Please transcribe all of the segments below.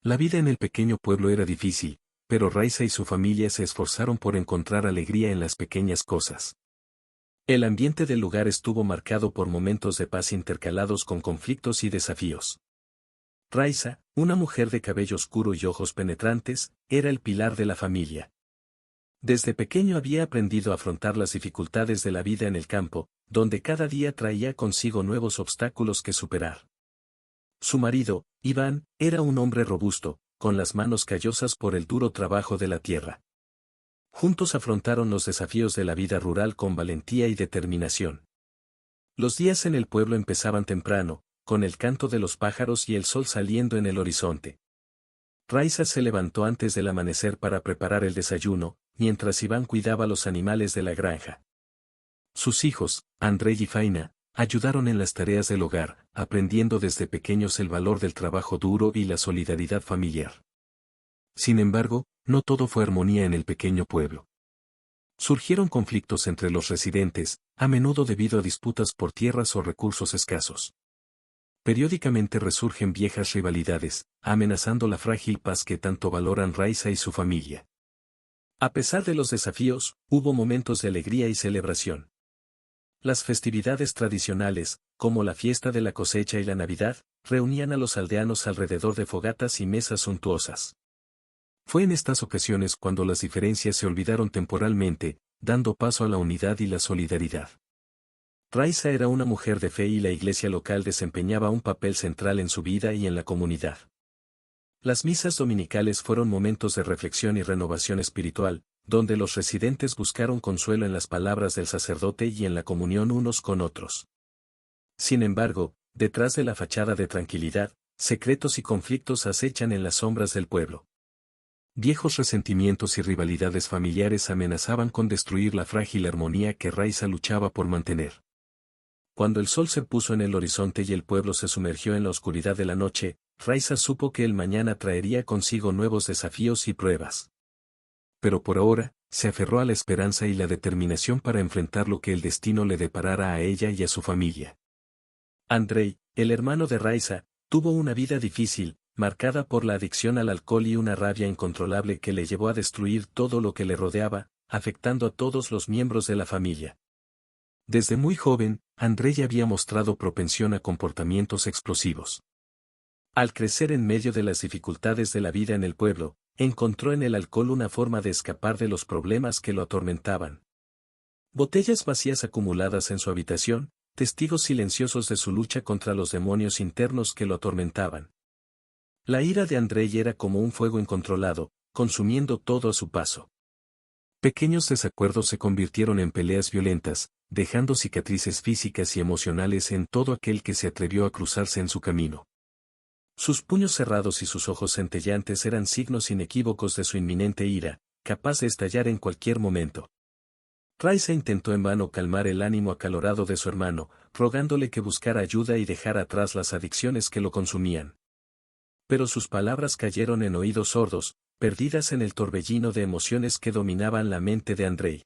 La vida en el pequeño pueblo era difícil, pero Raisa y su familia se esforzaron por encontrar alegría en las pequeñas cosas. El ambiente del lugar estuvo marcado por momentos de paz intercalados con conflictos y desafíos. Raisa, una mujer de cabello oscuro y ojos penetrantes, era el pilar de la familia. Desde pequeño había aprendido a afrontar las dificultades de la vida en el campo, donde cada día traía consigo nuevos obstáculos que superar. Su marido, Iván, era un hombre robusto, con las manos callosas por el duro trabajo de la tierra. Juntos afrontaron los desafíos de la vida rural con valentía y determinación. Los días en el pueblo empezaban temprano, con el canto de los pájaros y el sol saliendo en el horizonte. Raisa se levantó antes del amanecer para preparar el desayuno, mientras Iván cuidaba los animales de la granja. Sus hijos, Andrei y Faina, ayudaron en las tareas del hogar, aprendiendo desde pequeños el valor del trabajo duro y la solidaridad familiar. Sin embargo, no todo fue armonía en el pequeño pueblo. Surgieron conflictos entre los residentes, a menudo debido a disputas por tierras o recursos escasos. Periódicamente resurgen viejas rivalidades, amenazando la frágil paz que tanto valoran Raisa y su familia. A pesar de los desafíos, hubo momentos de alegría y celebración. Las festividades tradicionales, como la fiesta de la cosecha y la Navidad, reunían a los aldeanos alrededor de fogatas y mesas suntuosas. Fue en estas ocasiones cuando las diferencias se olvidaron temporalmente, dando paso a la unidad y la solidaridad. Raisa era una mujer de fe y la iglesia local desempeñaba un papel central en su vida y en la comunidad. Las misas dominicales fueron momentos de reflexión y renovación espiritual, donde los residentes buscaron consuelo en las palabras del sacerdote y en la comunión unos con otros. Sin embargo, detrás de la fachada de tranquilidad, secretos y conflictos acechan en las sombras del pueblo. Viejos resentimientos y rivalidades familiares amenazaban con destruir la frágil armonía que Raisa luchaba por mantener. Cuando el sol se puso en el horizonte y el pueblo se sumergió en la oscuridad de la noche, Raisa supo que el mañana traería consigo nuevos desafíos y pruebas. Pero por ahora, se aferró a la esperanza y la determinación para enfrentar lo que el destino le deparara a ella y a su familia. Andrei, el hermano de Raisa, tuvo una vida difícil, marcada por la adicción al alcohol y una rabia incontrolable que le llevó a destruir todo lo que le rodeaba, afectando a todos los miembros de la familia. Desde muy joven, Andrei había mostrado propensión a comportamientos explosivos. Al crecer en medio de las dificultades de la vida en el pueblo, encontró en el alcohol una forma de escapar de los problemas que lo atormentaban. Botellas vacías acumuladas en su habitación, testigos silenciosos de su lucha contra los demonios internos que lo atormentaban. La ira de Andrei era como un fuego incontrolado, consumiendo todo a su paso. Pequeños desacuerdos se convirtieron en peleas violentas, dejando cicatrices físicas y emocionales en todo aquel que se atrevió a cruzarse en su camino. Sus puños cerrados y sus ojos centelleantes eran signos inequívocos de su inminente ira, capaz de estallar en cualquier momento. Raisa intentó en vano calmar el ánimo acalorado de su hermano, rogándole que buscara ayuda y dejara atrás las adicciones que lo consumían. Pero sus palabras cayeron en oídos sordos, perdidas en el torbellino de emociones que dominaban la mente de Andrei.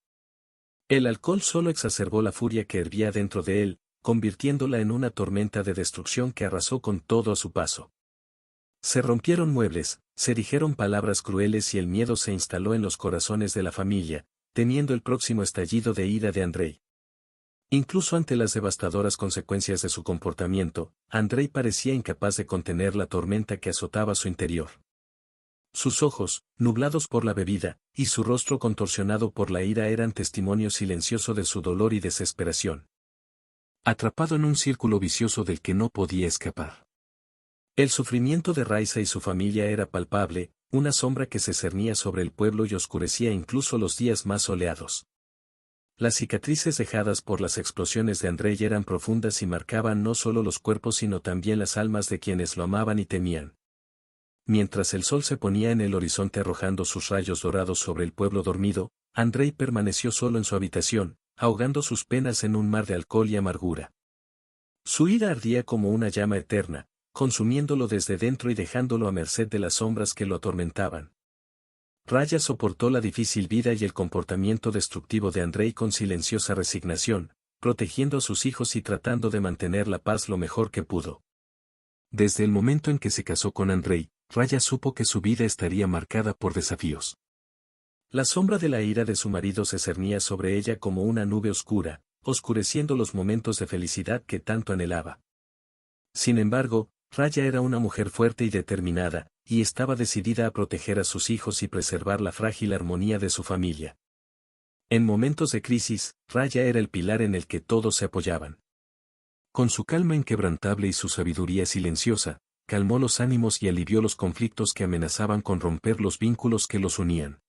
El alcohol solo exacerbó la furia que hervía dentro de él, convirtiéndola en una tormenta de destrucción que arrasó con todo a su paso. Se rompieron muebles, se dijeron palabras crueles y el miedo se instaló en los corazones de la familia, temiendo el próximo estallido de ira de Andrei. Incluso ante las devastadoras consecuencias de su comportamiento, Andrei parecía incapaz de contener la tormenta que azotaba su interior. Sus ojos, nublados por la bebida, y su rostro contorsionado por la ira eran testimonio silencioso de su dolor y desesperación. Atrapado en un círculo vicioso del que no podía escapar. El sufrimiento de Raisa y su familia era palpable, una sombra que se cernía sobre el pueblo y oscurecía incluso los días más soleados. Las cicatrices dejadas por las explosiones de Andrei eran profundas y marcaban no solo los cuerpos sino también las almas de quienes lo amaban y temían. Mientras el sol se ponía en el horizonte arrojando sus rayos dorados sobre el pueblo dormido, Andrei permaneció solo en su habitación, ahogando sus penas en un mar de alcohol y amargura. Su ira ardía como una llama eterna, consumiéndolo desde dentro y dejándolo a merced de las sombras que lo atormentaban. Raya soportó la difícil vida y el comportamiento destructivo de Andrei con silenciosa resignación, protegiendo a sus hijos y tratando de mantener la paz lo mejor que pudo. Desde el momento en que se casó con Andrei, Raya supo que su vida estaría marcada por desafíos. La sombra de la ira de su marido se cernía sobre ella como una nube oscura, oscureciendo los momentos de felicidad que tanto anhelaba. Sin embargo, Raya era una mujer fuerte y determinada, y estaba decidida a proteger a sus hijos y preservar la frágil armonía de su familia. En momentos de crisis, Raya era el pilar en el que todos se apoyaban. Con su calma inquebrantable y su sabiduría silenciosa, calmó los ánimos y alivió los conflictos que amenazaban con romper los vínculos que los unían.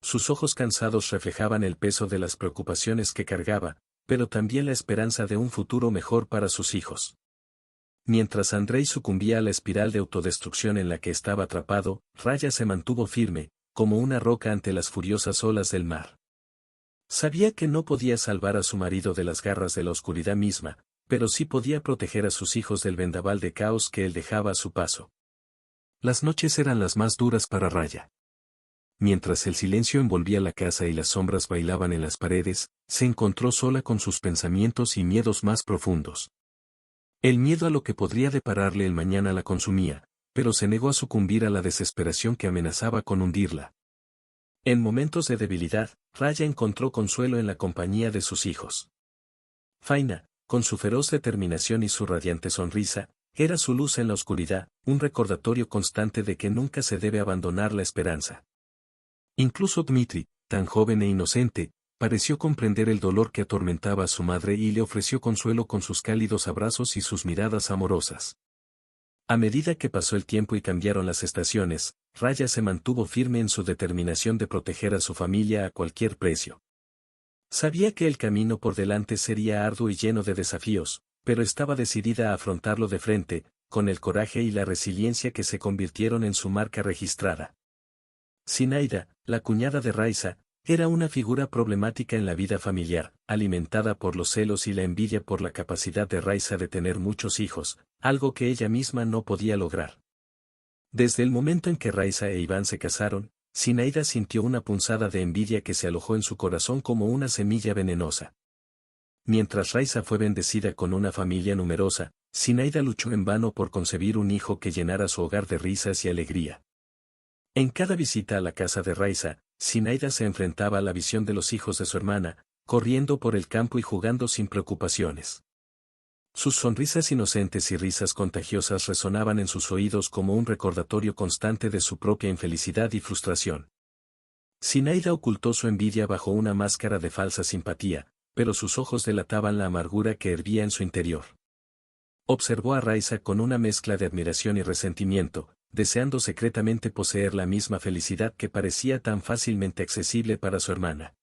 Sus ojos cansados reflejaban el peso de las preocupaciones que cargaba, pero también la esperanza de un futuro mejor para sus hijos. Mientras Andrei sucumbía a la espiral de autodestrucción en la que estaba atrapado, Raya se mantuvo firme, como una roca ante las furiosas olas del mar. Sabía que no podía salvar a su marido de las garras de la oscuridad misma, pero sí podía proteger a sus hijos del vendaval de caos que él dejaba a su paso. Las noches eran las más duras para Raya. Mientras el silencio envolvía la casa y las sombras bailaban en las paredes, se encontró sola con sus pensamientos y miedos más profundos. El miedo a lo que podría depararle el mañana la consumía, pero se negó a sucumbir a la desesperación que amenazaba con hundirla. En momentos de debilidad, Raya encontró consuelo en la compañía de sus hijos. Faina, con su feroz determinación y su radiante sonrisa, era su luz en la oscuridad, un recordatorio constante de que nunca se debe abandonar la esperanza. Incluso Dmitri, tan joven e inocente, pareció comprender el dolor que atormentaba a su madre y le ofreció consuelo con sus cálidos abrazos y sus miradas amorosas. A medida que pasó el tiempo y cambiaron las estaciones, Raya se mantuvo firme en su determinación de proteger a su familia a cualquier precio. Sabía que el camino por delante sería arduo y lleno de desafíos, pero estaba decidida a afrontarlo de frente, con el coraje y la resiliencia que se convirtieron en su marca registrada. Zinaida, la cuñada de Raiza, era una figura problemática en la vida familiar, alimentada por los celos y la envidia por la capacidad de Raiza de tener muchos hijos, algo que ella misma no podía lograr. Desde el momento en que Raiza e Iván se casaron, Zinaida sintió una punzada de envidia que se alojó en su corazón como una semilla venenosa. Mientras Raiza fue bendecida con una familia numerosa, Zinaida luchó en vano por concebir un hijo que llenara su hogar de risas y alegría. En cada visita a la casa de Raiza, Zinaida se enfrentaba a la visión de los hijos de su hermana, corriendo por el campo y jugando sin preocupaciones. Sus sonrisas inocentes y risas contagiosas resonaban en sus oídos como un recordatorio constante de su propia infelicidad y frustración. Zinaida ocultó su envidia bajo una máscara de falsa simpatía, pero sus ojos delataban la amargura que hervía en su interior. Observó a Raiza con una mezcla de admiración y resentimiento, deseando secretamente poseer la misma felicidad que parecía tan fácilmente accesible para su hermana.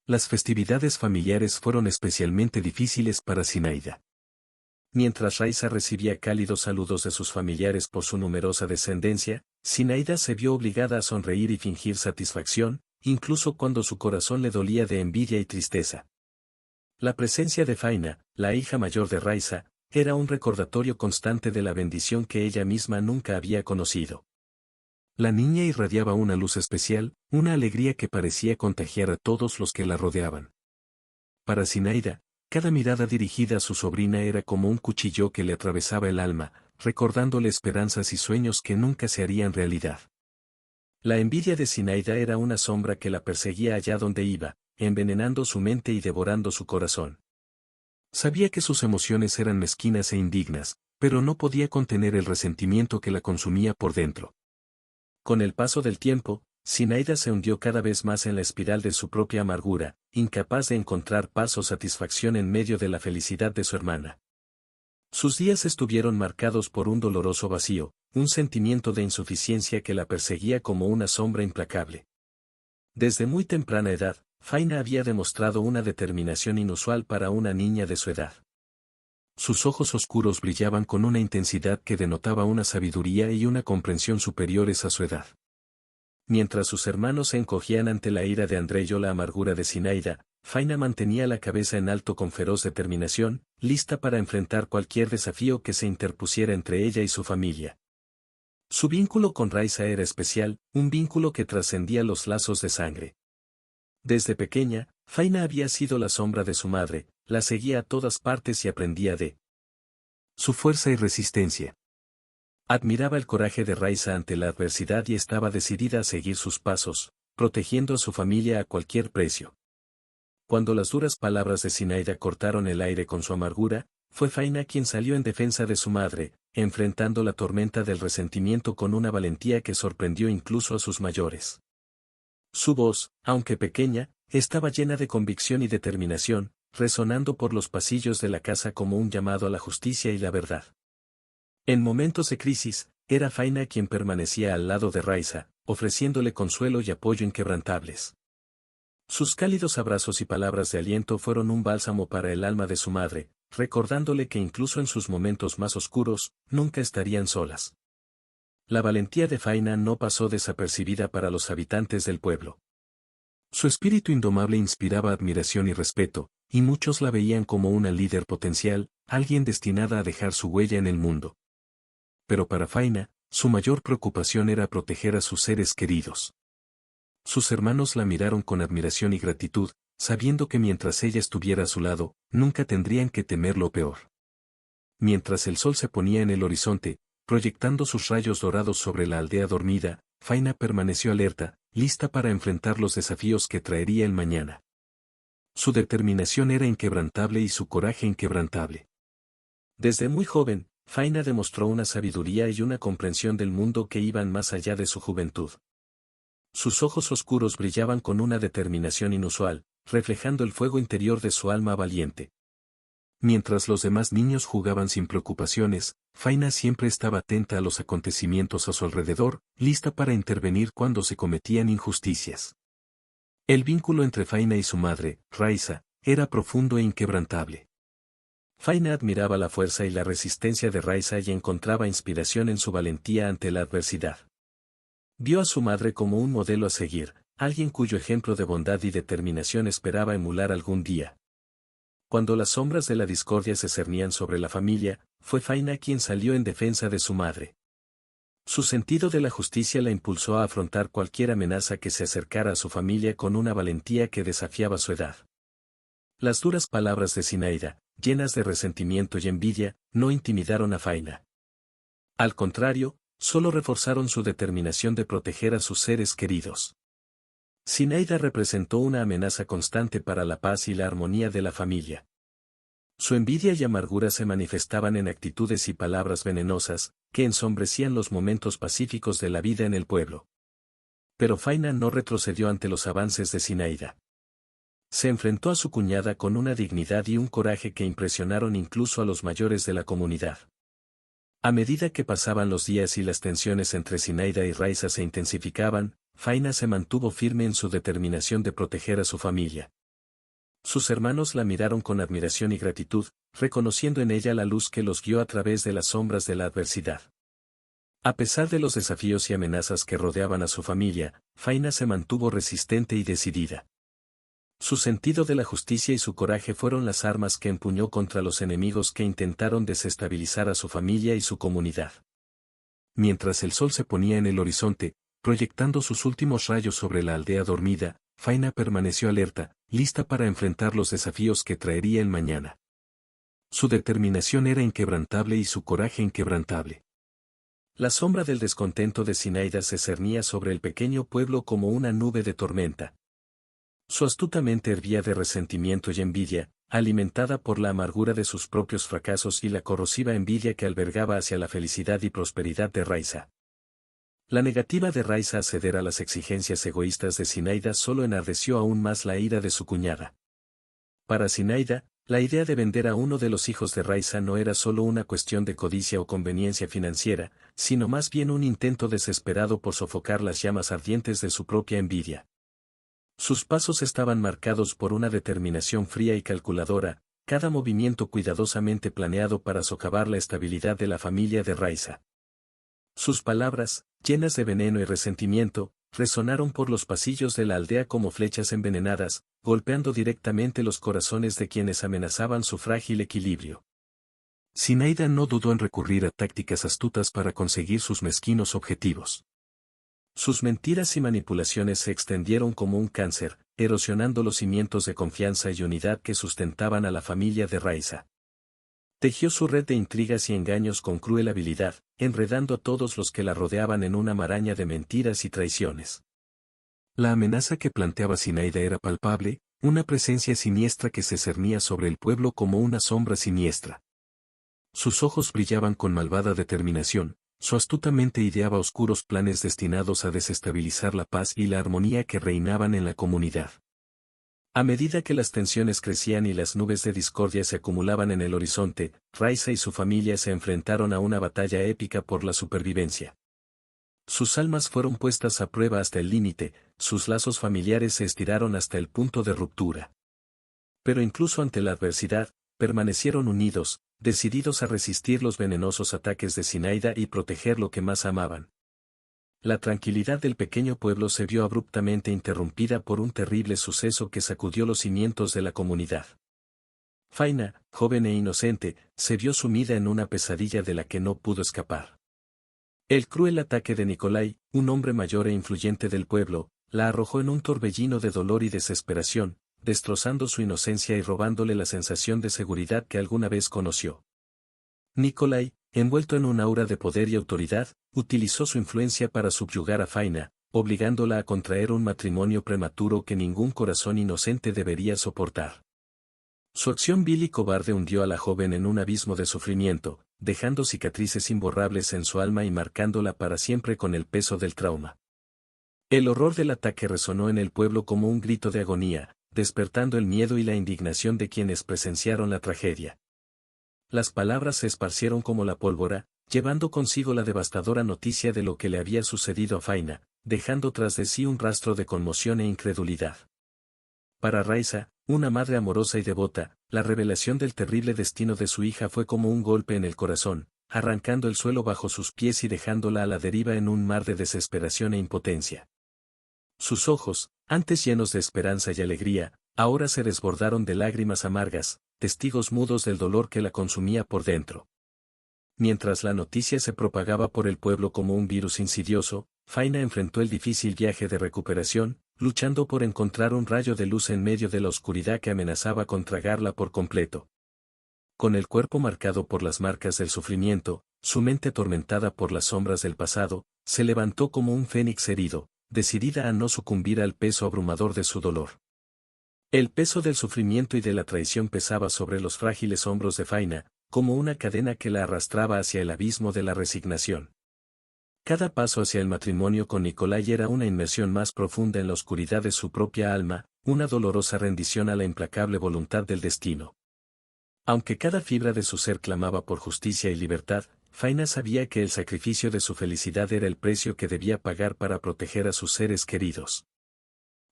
Las festividades familiares fueron especialmente difíciles para Zinaida. Mientras Raiza recibía cálidos saludos de sus familiares por su numerosa descendencia, Zinaida se vio obligada a sonreír y fingir satisfacción, incluso cuando su corazón le dolía de envidia y tristeza. La presencia de Faina, la hija mayor de Raiza, era un recordatorio constante de la bendición que ella misma nunca había conocido. La niña irradiaba una luz especial, una alegría que parecía contagiar a todos los que la rodeaban. Para Zinaida, cada mirada dirigida a su sobrina era como un cuchillo que le atravesaba el alma, recordándole esperanzas y sueños que nunca se harían realidad. La envidia de Zinaida era una sombra que la perseguía allá donde iba, envenenando su mente y devorando su corazón. Sabía que sus emociones eran mezquinas e indignas, pero no podía contener el resentimiento que la consumía por dentro. Con el paso del tiempo, Zinaida se hundió cada vez más en la espiral de su propia amargura, incapaz de encontrar paz o satisfacción en medio de la felicidad de su hermana. Sus días estuvieron marcados por un doloroso vacío, un sentimiento de insuficiencia que la perseguía como una sombra implacable. Desde muy temprana edad, Faina había demostrado una determinación inusual para una niña de su edad. Sus ojos oscuros brillaban con una intensidad que denotaba una sabiduría y una comprensión superiores a su edad. Mientras sus hermanos se encogían ante la ira de Andrei o la amargura de Zinaida, Faina mantenía la cabeza en alto con feroz determinación, lista para enfrentar cualquier desafío que se interpusiera entre ella y su familia. Su vínculo con Raiza era especial, un vínculo que trascendía los lazos de sangre. Desde pequeña, Faina había sido la sombra de su madre, la seguía a todas partes y aprendía de su fuerza y resistencia. Admiraba el coraje de Raiza ante la adversidad y estaba decidida a seguir sus pasos, protegiendo a su familia a cualquier precio. Cuando las duras palabras de Zinaida cortaron el aire con su amargura, fue Faina quien salió en defensa de su madre, enfrentando la tormenta del resentimiento con una valentía que sorprendió incluso a sus mayores. Su voz, aunque pequeña, estaba llena de convicción y determinación, resonando por los pasillos de la casa como un llamado a la justicia y la verdad. En momentos de crisis, era Faina quien permanecía al lado de Raiza, ofreciéndole consuelo y apoyo inquebrantables. Sus cálidos abrazos y palabras de aliento fueron un bálsamo para el alma de su madre, recordándole que incluso en sus momentos más oscuros, nunca estarían solas. La valentía de Faina no pasó desapercibida para los habitantes del pueblo. Su espíritu indomable inspiraba admiración y respeto, y muchos la veían como una líder potencial, alguien destinada a dejar su huella en el mundo. Pero para Faina, su mayor preocupación era proteger a sus seres queridos. Sus hermanos la miraron con admiración y gratitud, sabiendo que mientras ella estuviera a su lado, nunca tendrían que temer lo peor. Mientras el sol se ponía en el horizonte, proyectando sus rayos dorados sobre la aldea dormida, Faina permaneció alerta, lista para enfrentar los desafíos que traería el mañana. Su determinación era inquebrantable y su coraje inquebrantable. Desde muy joven, Faina demostró una sabiduría y una comprensión del mundo que iban más allá de su juventud. Sus ojos oscuros brillaban con una determinación inusual, reflejando el fuego interior de su alma valiente. Mientras los demás niños jugaban sin preocupaciones, Faina siempre estaba atenta a los acontecimientos a su alrededor, lista para intervenir cuando se cometían injusticias. El vínculo entre Faina y su madre, Raiza, era profundo e inquebrantable. Faina admiraba la fuerza y la resistencia de Raiza y encontraba inspiración en su valentía ante la adversidad. Vio a su madre como un modelo a seguir, alguien cuyo ejemplo de bondad y determinación esperaba emular algún día. Cuando las sombras de la discordia se cernían sobre la familia, fue Faina quien salió en defensa de su madre. Su sentido de la justicia la impulsó a afrontar cualquier amenaza que se acercara a su familia con una valentía que desafiaba su edad. Las duras palabras de Zinaida, llenas de resentimiento y envidia, no intimidaron a Faina. Al contrario, solo reforzaron su determinación de proteger a sus seres queridos. Zinaida representó una amenaza constante para la paz y la armonía de la familia. Su envidia y amargura se manifestaban en actitudes y palabras venenosas, que ensombrecían los momentos pacíficos de la vida en el pueblo. Pero Faina no retrocedió ante los avances de Zinaida. Se enfrentó a su cuñada con una dignidad y un coraje que impresionaron incluso a los mayores de la comunidad. A medida que pasaban los días y las tensiones entre Zinaida y Raiza se intensificaban, Faina se mantuvo firme en su determinación de proteger a su familia. Sus hermanos la miraron con admiración y gratitud, reconociendo en ella la luz que los guió a través de las sombras de la adversidad. A pesar de los desafíos y amenazas que rodeaban a su familia, Faina se mantuvo resistente y decidida. Su sentido de la justicia y su coraje fueron las armas que empuñó contra los enemigos que intentaron desestabilizar a su familia y su comunidad. Mientras el sol se ponía en el horizonte, proyectando sus últimos rayos sobre la aldea dormida, Faina permaneció alerta, lista para enfrentar los desafíos que traería el mañana. Su determinación era inquebrantable y su coraje inquebrantable. La sombra del descontento de Zinaida se cernía sobre el pequeño pueblo como una nube de tormenta. Su astuta mente hervía de resentimiento y envidia, alimentada por la amargura de sus propios fracasos y la corrosiva envidia que albergaba hacia la felicidad y prosperidad de Raiza. La negativa de Raiza a ceder a las exigencias egoístas de Zinaida solo enardeció aún más la ira de su cuñada. Para Zinaida, la idea de vender a uno de los hijos de Raiza no era solo una cuestión de codicia o conveniencia financiera, sino más bien un intento desesperado por sofocar las llamas ardientes de su propia envidia. Sus pasos estaban marcados por una determinación fría y calculadora, cada movimiento cuidadosamente planeado para socavar la estabilidad de la familia de Raiza. Sus palabras, llenas de veneno y resentimiento, resonaron por los pasillos de la aldea como flechas envenenadas, golpeando directamente los corazones de quienes amenazaban su frágil equilibrio. Zinaida no dudó en recurrir a tácticas astutas para conseguir sus mezquinos objetivos. Sus mentiras y manipulaciones se extendieron como un cáncer, erosionando los cimientos de confianza y unidad que sustentaban a la familia de Raiza. Tejió su red de intrigas y engaños con cruel habilidad, enredando a todos los que la rodeaban en una maraña de mentiras y traiciones. La amenaza que planteaba Zinaida era palpable, una presencia siniestra que se cernía sobre el pueblo como una sombra siniestra. Sus ojos brillaban con malvada determinación, su astuta mente ideaba oscuros planes destinados a desestabilizar la paz y la armonía que reinaban en la comunidad. A medida que las tensiones crecían y las nubes de discordia se acumulaban en el horizonte, Raiza y su familia se enfrentaron a una batalla épica por la supervivencia. Sus almas fueron puestas a prueba hasta el límite, sus lazos familiares se estiraron hasta el punto de ruptura. Pero incluso ante la adversidad, permanecieron unidos, decididos a resistir los venenosos ataques de Zinaida y proteger lo que más amaban. La tranquilidad del pequeño pueblo se vio abruptamente interrumpida por un terrible suceso que sacudió los cimientos de la comunidad. Faina, joven e inocente, se vio sumida en una pesadilla de la que no pudo escapar. El cruel ataque de Nikolai, un hombre mayor e influyente del pueblo, la arrojó en un torbellino de dolor y desesperación, destrozando su inocencia y robándole la sensación de seguridad que alguna vez conoció. Nikolai, envuelto en un aura de poder y autoridad, utilizó su influencia para subyugar a Faina, obligándola a contraer un matrimonio prematuro que ningún corazón inocente debería soportar. Su acción vil y cobarde hundió a la joven en un abismo de sufrimiento, dejando cicatrices imborrables en su alma y marcándola para siempre con el peso del trauma. El horror del ataque resonó en el pueblo como un grito de agonía, despertando el miedo y la indignación de quienes presenciaron la tragedia. Las palabras se esparcieron como la pólvora, llevando consigo la devastadora noticia de lo que le había sucedido a Faina, dejando tras de sí un rastro de conmoción e incredulidad. Para Raiza, una madre amorosa y devota, la revelación del terrible destino de su hija fue como un golpe en el corazón, arrancando el suelo bajo sus pies y dejándola a la deriva en un mar de desesperación e impotencia. Sus ojos, antes llenos de esperanza y alegría, ahora se desbordaron de lágrimas amargas, testigos mudos del dolor que la consumía por dentro. Mientras la noticia se propagaba por el pueblo como un virus insidioso, Faina enfrentó el difícil viaje de recuperación, luchando por encontrar un rayo de luz en medio de la oscuridad que amenazaba con tragarla por completo. Con el cuerpo marcado por las marcas del sufrimiento, su mente atormentada por las sombras del pasado, se levantó como un fénix herido, decidida a no sucumbir al peso abrumador de su dolor. El peso del sufrimiento y de la traición pesaba sobre los frágiles hombros de Faina, como una cadena que la arrastraba hacia el abismo de la resignación. Cada paso hacia el matrimonio con Nikolai era una inmersión más profunda en la oscuridad de su propia alma, una dolorosa rendición a la implacable voluntad del destino. Aunque cada fibra de su ser clamaba por justicia y libertad, Faina sabía que el sacrificio de su felicidad era el precio que debía pagar para proteger a sus seres queridos.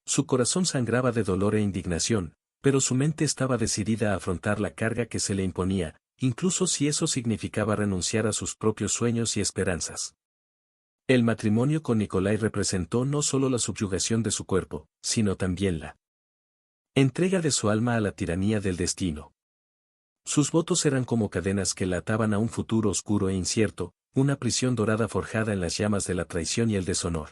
Su corazón sangraba de dolor e indignación, pero su mente estaba decidida a afrontar la carga que se le imponía, incluso si eso significaba renunciar a sus propios sueños y esperanzas. El matrimonio con Nikolai representó no solo la subyugación de su cuerpo, sino también la entrega de su alma a la tiranía del destino. Sus votos eran como cadenas que la ataban a un futuro oscuro e incierto, una prisión dorada forjada en las llamas de la traición y el deshonor.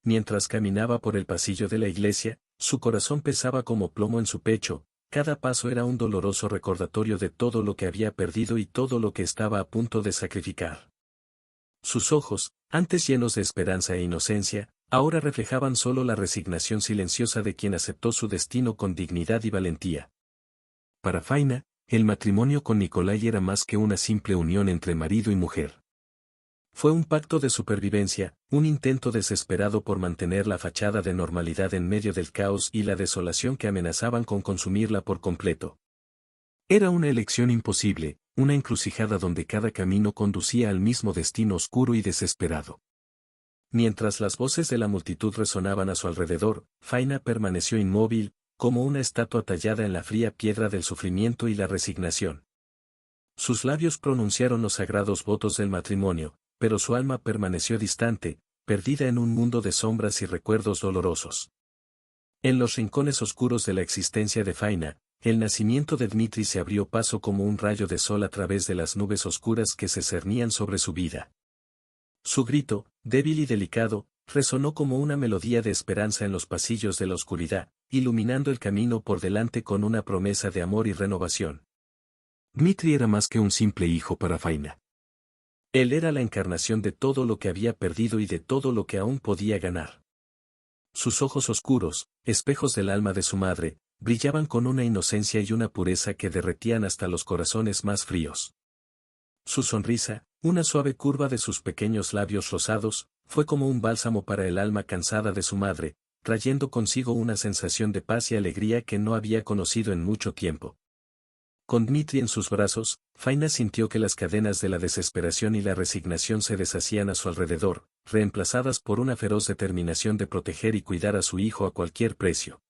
Mientras caminaba por el pasillo de la iglesia, su corazón pesaba como plomo en su pecho, cada paso era un doloroso recordatorio de todo lo que había perdido y todo lo que estaba a punto de sacrificar. Sus ojos, antes llenos de esperanza e inocencia, ahora reflejaban solo la resignación silenciosa de quien aceptó su destino con dignidad y valentía. Para Faina, el matrimonio con Nikolai era más que una simple unión entre marido y mujer. Fue un pacto de supervivencia, un intento desesperado por mantener la fachada de normalidad en medio del caos y la desolación que amenazaban con consumirla por completo. Era una elección imposible, una encrucijada donde cada camino conducía al mismo destino oscuro y desesperado. Mientras las voces de la multitud resonaban a su alrededor, Faina permaneció inmóvil, como una estatua tallada en la fría piedra del sufrimiento y la resignación. Sus labios pronunciaron los sagrados votos del matrimonio, pero su alma permaneció distante, perdida en un mundo de sombras y recuerdos dolorosos. En los rincones oscuros de la existencia de Faina, el nacimiento de Dmitri se abrió paso como un rayo de sol a través de las nubes oscuras que se cernían sobre su vida. Su grito, débil y delicado, resonó como una melodía de esperanza en los pasillos de la oscuridad, iluminando el camino por delante con una promesa de amor y renovación. Dmitri era más que un simple hijo para Faina. Él era la encarnación de todo lo que había perdido y de todo lo que aún podía ganar. Sus ojos oscuros, espejos del alma de su madre, brillaban con una inocencia y una pureza que derretían hasta los corazones más fríos. Su sonrisa, una suave curva de sus pequeños labios rosados, fue como un bálsamo para el alma cansada de su madre, trayendo consigo una sensación de paz y alegría que no había conocido en mucho tiempo. Con Dmitri en sus brazos, Faina sintió que las cadenas de la desesperación y la resignación se deshacían a su alrededor, reemplazadas por una feroz determinación de proteger y cuidar a su hijo a cualquier precio.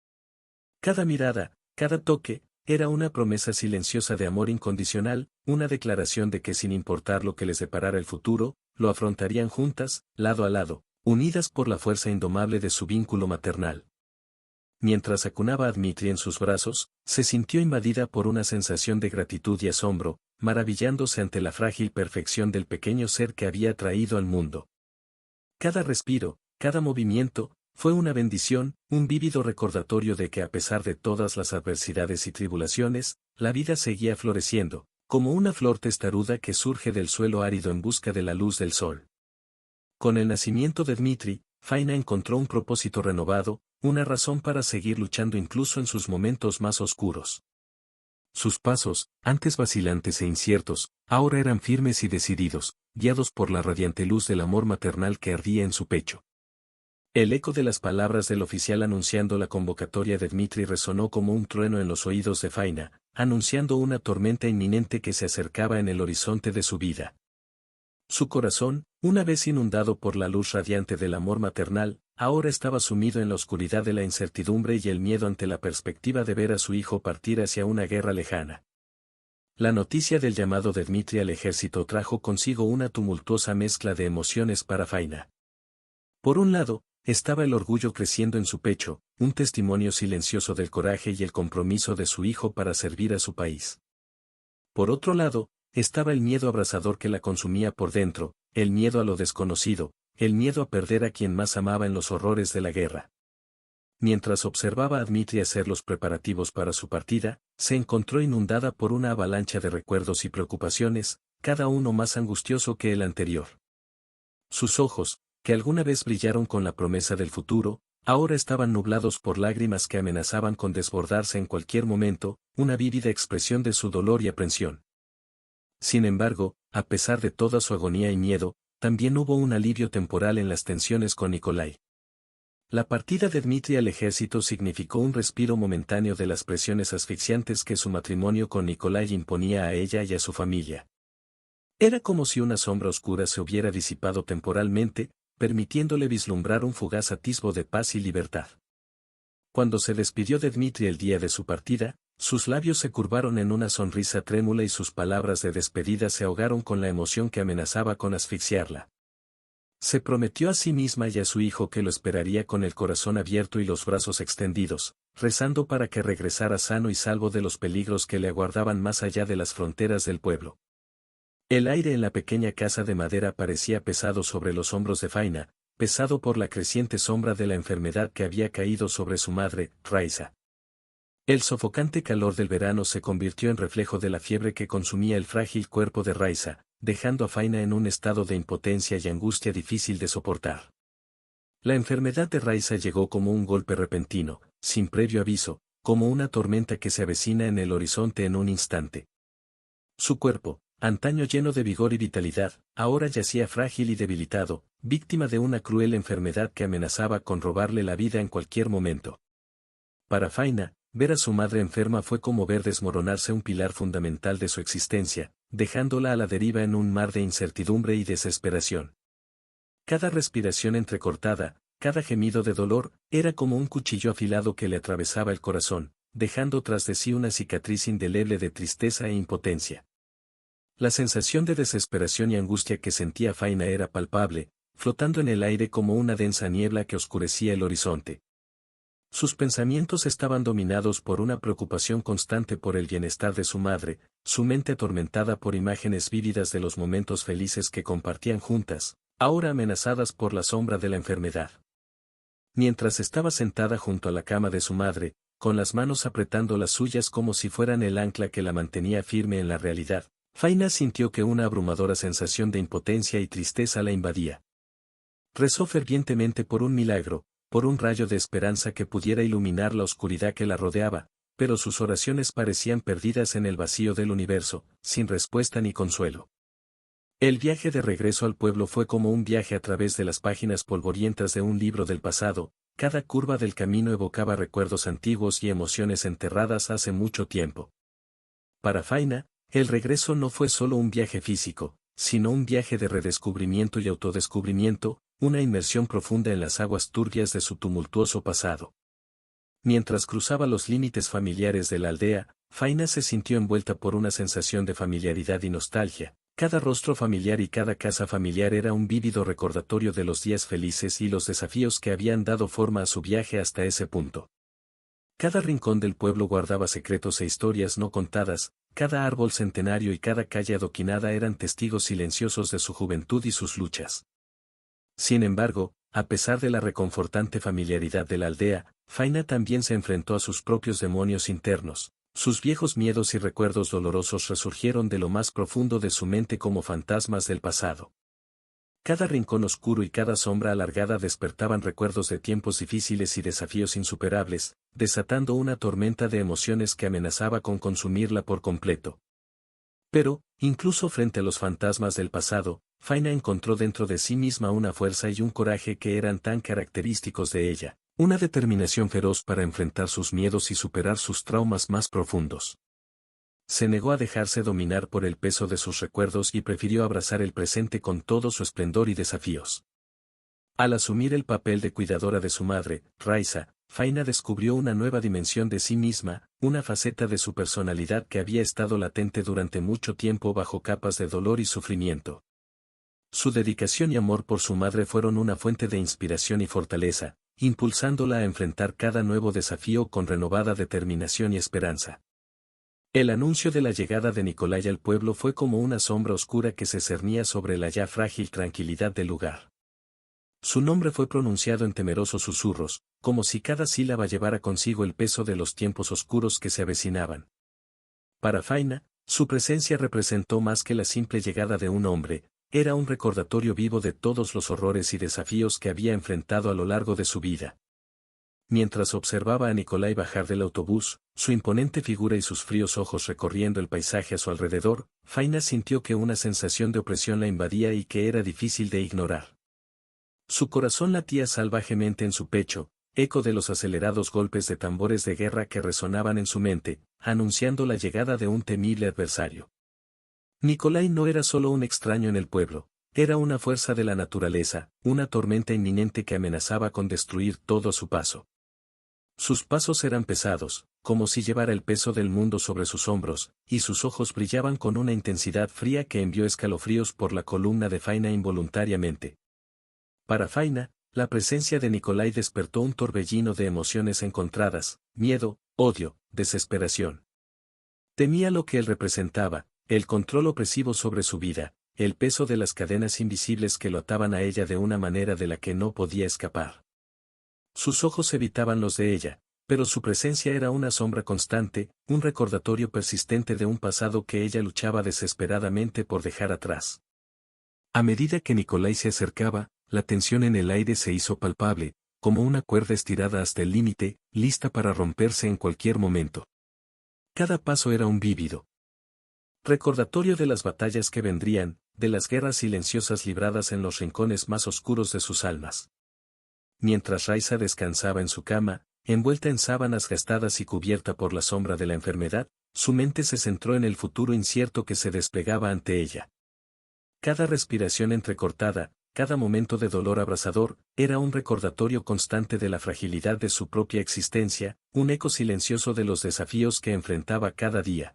Cada mirada, cada toque, era una promesa silenciosa de amor incondicional, una declaración de que sin importar lo que les deparara el futuro, lo afrontarían juntas, lado a lado, unidas por la fuerza indomable de su vínculo maternal. Mientras acunaba a Dmitri en sus brazos, se sintió invadida por una sensación de gratitud y asombro, maravillándose ante la frágil perfección del pequeño ser que había traído al mundo. Cada respiro, cada movimiento, fue una bendición, un vívido recordatorio de que a pesar de todas las adversidades y tribulaciones, la vida seguía floreciendo, como una flor testaruda que surge del suelo árido en busca de la luz del sol. Con el nacimiento de Dmitri, Faina encontró un propósito renovado, una razón para seguir luchando incluso en sus momentos más oscuros. Sus pasos, antes vacilantes e inciertos, ahora eran firmes y decididos, guiados por la radiante luz del amor maternal que ardía en su pecho. El eco de las palabras del oficial anunciando la convocatoria de Dmitri resonó como un trueno en los oídos de Faina, anunciando una tormenta inminente que se acercaba en el horizonte de su vida. Su corazón, una vez inundado por la luz radiante del amor maternal, ahora estaba sumido en la oscuridad de la incertidumbre y el miedo ante la perspectiva de ver a su hijo partir hacia una guerra lejana. La noticia del llamado de Dmitri al ejército trajo consigo una tumultuosa mezcla de emociones para Faina. Por un lado, estaba el orgullo creciendo en su pecho, un testimonio silencioso del coraje y el compromiso de su hijo para servir a su país. Por otro lado, estaba el miedo abrasador que la consumía por dentro, el miedo a lo desconocido, el miedo a perder a quien más amaba en los horrores de la guerra. Mientras observaba a Dmitri hacer los preparativos para su partida, se encontró inundada por una avalancha de recuerdos y preocupaciones, cada uno más angustioso que el anterior. Sus ojos, que alguna vez brillaron con la promesa del futuro, ahora estaban nublados por lágrimas que amenazaban con desbordarse en cualquier momento, una vívida expresión de su dolor y aprensión. Sin embargo, a pesar de toda su agonía y miedo, también hubo un alivio temporal en las tensiones con Nikolai. La partida de Dmitri al ejército significó un respiro momentáneo de las presiones asfixiantes que su matrimonio con Nikolai imponía a ella y a su familia. Era como si una sombra oscura se hubiera disipado temporalmente, permitiéndole vislumbrar un fugaz atisbo de paz y libertad. Cuando se despidió de Dmitri el día de su partida, sus labios se curvaron en una sonrisa trémula y sus palabras de despedida se ahogaron con la emoción que amenazaba con asfixiarla. Se prometió a sí misma y a su hijo que lo esperaría con el corazón abierto y los brazos extendidos, rezando para que regresara sano y salvo de los peligros que le aguardaban más allá de las fronteras del pueblo. El aire en la pequeña casa de madera parecía pesado sobre los hombros de Faina, pesado por la creciente sombra de la enfermedad que había caído sobre su madre, Raisa. El sofocante calor del verano se convirtió en reflejo de la fiebre que consumía el frágil cuerpo de Raisa, dejando a Faina en un estado de impotencia y angustia difícil de soportar. La enfermedad de Raisa llegó como un golpe repentino, sin previo aviso, como una tormenta que se avecina en el horizonte en un instante. Su cuerpo, antaño lleno de vigor y vitalidad, ahora yacía frágil y debilitado, víctima de una cruel enfermedad que amenazaba con robarle la vida en cualquier momento. Para Faina, ver a su madre enferma fue como ver desmoronarse un pilar fundamental de su existencia, dejándola a la deriva en un mar de incertidumbre y desesperación. Cada respiración entrecortada, cada gemido de dolor, era como un cuchillo afilado que le atravesaba el corazón, dejando tras de sí una cicatriz indeleble de tristeza e impotencia. La sensación de desesperación y angustia que sentía Faina era palpable, flotando en el aire como una densa niebla que oscurecía el horizonte. Sus pensamientos estaban dominados por una preocupación constante por el bienestar de su madre, su mente atormentada por imágenes vívidas de los momentos felices que compartían juntas, ahora amenazadas por la sombra de la enfermedad. Mientras estaba sentada junto a la cama de su madre, con las manos apretando las suyas como si fueran el ancla que la mantenía firme en la realidad. Faina sintió que una abrumadora sensación de impotencia y tristeza la invadía. Rezó fervientemente por un milagro, por un rayo de esperanza que pudiera iluminar la oscuridad que la rodeaba, pero sus oraciones parecían perdidas en el vacío del universo, sin respuesta ni consuelo. El viaje de regreso al pueblo fue como un viaje a través de las páginas polvorientas de un libro del pasado. Cada curva del camino evocaba recuerdos antiguos y emociones enterradas hace mucho tiempo. Para Faina, el regreso no fue solo un viaje físico, sino un viaje de redescubrimiento y autodescubrimiento, una inmersión profunda en las aguas turbias de su tumultuoso pasado. Mientras cruzaba los límites familiares de la aldea, Faina se sintió envuelta por una sensación de familiaridad y nostalgia. Cada rostro familiar y cada casa familiar era un vívido recordatorio de los días felices y los desafíos que habían dado forma a su viaje hasta ese punto. Cada rincón del pueblo guardaba secretos e historias no contadas, cada árbol centenario y cada calle adoquinada eran testigos silenciosos de su juventud y sus luchas. Sin embargo, a pesar de la reconfortante familiaridad de la aldea, Faina también se enfrentó a sus propios demonios internos. Sus viejos miedos y recuerdos dolorosos resurgieron de lo más profundo de su mente como fantasmas del pasado. Cada rincón oscuro y cada sombra alargada despertaban recuerdos de tiempos difíciles y desafíos insuperables, desatando una tormenta de emociones que amenazaba con consumirla por completo. Pero, incluso frente a los fantasmas del pasado, Faina encontró dentro de sí misma una fuerza y un coraje que eran tan característicos de ella, una determinación feroz para enfrentar sus miedos y superar sus traumas más profundos. Se negó a dejarse dominar por el peso de sus recuerdos y prefirió abrazar el presente con todo su esplendor y desafíos. Al asumir el papel de cuidadora de su madre, Raisa, Faina descubrió una nueva dimensión de sí misma, una faceta de su personalidad que había estado latente durante mucho tiempo bajo capas de dolor y sufrimiento. Su dedicación y amor por su madre fueron una fuente de inspiración y fortaleza, impulsándola a enfrentar cada nuevo desafío con renovada determinación y esperanza. El anuncio de la llegada de Nikolai al pueblo fue como una sombra oscura que se cernía sobre la ya frágil tranquilidad del lugar. Su nombre fue pronunciado en temerosos susurros, como si cada sílaba llevara consigo el peso de los tiempos oscuros que se avecinaban. Para Faina, su presencia representó más que la simple llegada de un hombre, era un recordatorio vivo de todos los horrores y desafíos que había enfrentado a lo largo de su vida. Mientras observaba a Nikolai bajar del autobús, su imponente figura y sus fríos ojos recorriendo el paisaje a su alrededor, Faina sintió que una sensación de opresión la invadía y que era difícil de ignorar. Su corazón latía salvajemente en su pecho, eco de los acelerados golpes de tambores de guerra que resonaban en su mente, anunciando la llegada de un temible adversario. Nikolai no era solo un extraño en el pueblo, era una fuerza de la naturaleza, una tormenta inminente que amenazaba con destruir todo a su paso. Sus pasos eran pesados, como si llevara el peso del mundo sobre sus hombros, y sus ojos brillaban con una intensidad fría que envió escalofríos por la columna de Faina involuntariamente. Para Faina, la presencia de Nikolai despertó un torbellino de emociones encontradas, miedo, odio, desesperación. Temía lo que él representaba, el control opresivo sobre su vida, el peso de las cadenas invisibles que lo ataban a ella de una manera de la que no podía escapar. Sus ojos evitaban los de ella, pero su presencia era una sombra constante, un recordatorio persistente de un pasado que ella luchaba desesperadamente por dejar atrás. A medida que Nikolai se acercaba, la tensión en el aire se hizo palpable, como una cuerda estirada hasta el límite, lista para romperse en cualquier momento. Cada paso era un vívido recordatorio de las batallas que vendrían, de las guerras silenciosas libradas en los rincones más oscuros de sus almas. Mientras Raisa descansaba en su cama, envuelta en sábanas gastadas y cubierta por la sombra de la enfermedad, su mente se centró en el futuro incierto que se desplegaba ante ella. Cada respiración entrecortada, cada momento de dolor abrasador, era un recordatorio constante de la fragilidad de su propia existencia, un eco silencioso de los desafíos que enfrentaba cada día.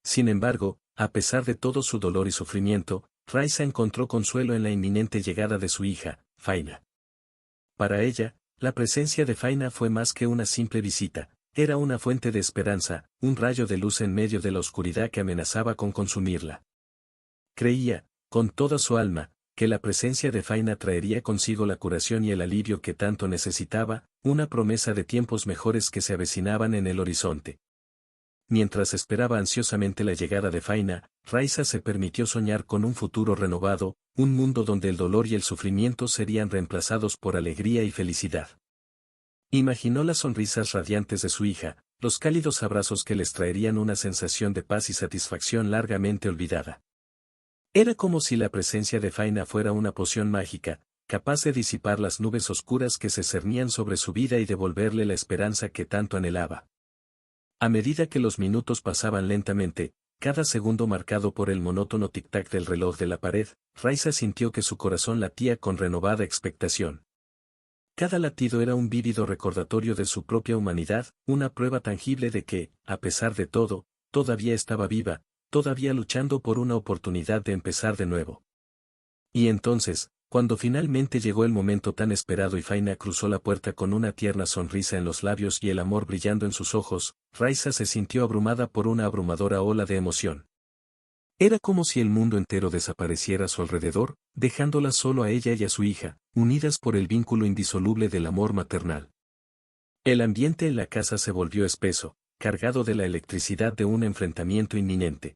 Sin embargo, a pesar de todo su dolor y sufrimiento, Raisa encontró consuelo en la inminente llegada de su hija, Faina. Para ella, la presencia de Faina fue más que una simple visita, era una fuente de esperanza, un rayo de luz en medio de la oscuridad que amenazaba con consumirla. Creía, con toda su alma, que la presencia de Faina traería consigo la curación y el alivio que tanto necesitaba, una promesa de tiempos mejores que se avecinaban en el horizonte. Mientras esperaba ansiosamente la llegada de Faina, Raiza se permitió soñar con un futuro renovado, un mundo donde el dolor y el sufrimiento serían reemplazados por alegría y felicidad. Imaginó las sonrisas radiantes de su hija, los cálidos abrazos que les traerían una sensación de paz y satisfacción largamente olvidada. Era como si la presencia de Faina fuera una poción mágica, capaz de disipar las nubes oscuras que se cernían sobre su vida y devolverle la esperanza que tanto anhelaba. A medida que los minutos pasaban lentamente, cada segundo marcado por el monótono tic-tac del reloj de la pared, Raiza sintió que su corazón latía con renovada expectación. Cada latido era un vívido recordatorio de su propia humanidad, una prueba tangible de que, a pesar de todo, todavía estaba viva, todavía luchando por una oportunidad de empezar de nuevo. Y entonces, cuando finalmente llegó el momento tan esperado y Faina cruzó la puerta con una tierna sonrisa en los labios y el amor brillando en sus ojos, Raiza se sintió abrumada por una abrumadora ola de emoción. Era como si el mundo entero desapareciera a su alrededor, dejándola solo a ella y a su hija, unidas por el vínculo indisoluble del amor maternal. El ambiente en la casa se volvió espeso, cargado de la electricidad de un enfrentamiento inminente.